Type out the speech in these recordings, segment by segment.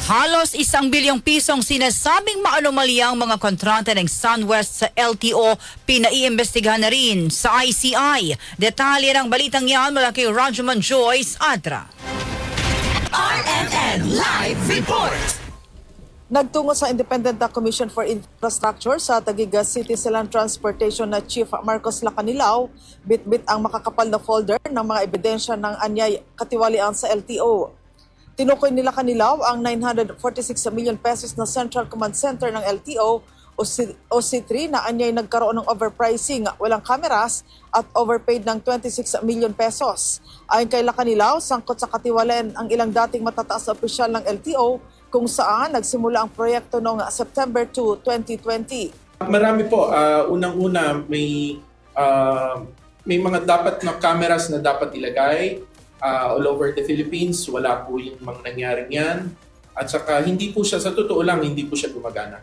Halos 1 bilyong pisong sinasabing maanumalyang mga kontrata ng SunWest sa LTO pinaiimbestigahan na rin sa ICI. Detalye ng balitang yan mula kay Rajuman Joyce Adra. RMN Live Report! Nagtungo sa Independent Commission for Infrastructure sa Taguig City Land Transportation na Chief Marcos Lacanilao, bit-bit ang makakapal na folder ng mga ebidensya ng anyay katiwalian sa LTO. Tinukoy nila Lacanilao ang 946 million pesos na Central Command Center ng LTO o C3 na anyay nagkaroon ng overpricing, walang kameras at overpaid ng 26 million pesos. Ayon kay Lacanilao, sangkot sa katiwalian ang ilang dating matataas na opisyal ng LTO kung saan nagsimula ang proyekto noong September 2, 2020. Marami po. Unang-una, may mga dapat na cameras na dapat ilagay all over the Philippines. Wala po yung mga nangyaring yan. At saka hindi po siya, sa totoo lang, hindi po siya gumagana.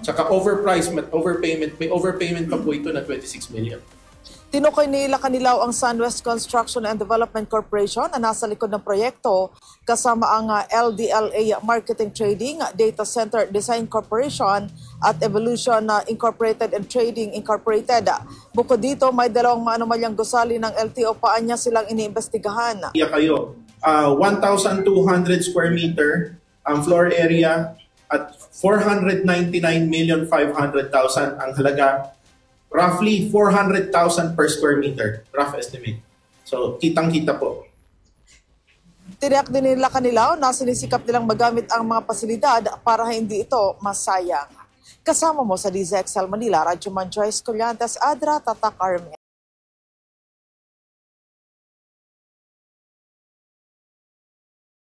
Saka overpriced, overpayment, may overpayment pa po ito na 26 million. Tinukoy ni Lacanilao ang SunWest Construction and Development Corporation na nasa likod ng proyekto kasama ang LDLA Marketing Trading, Data Center Design Corporation at Evolution Incorporated and Trading Incorporated. Bukod dito, may dalawang maanumalyang gusali ng LTO pa niya silang iniimbestigahan. Kayo, 1,200 square meter ang floor area at 499,500,000 ang halaga. Roughly 400,000 per square meter, rough estimate. So, kitang-kita po. Tiniyak din nila Lacanilao na sinisikap nilang magamit ang mga pasilidad para hindi ito masayang. Kasama mo sa DZXL Manila, Rajuman Joyce Collantes Adra, Tatak RMN.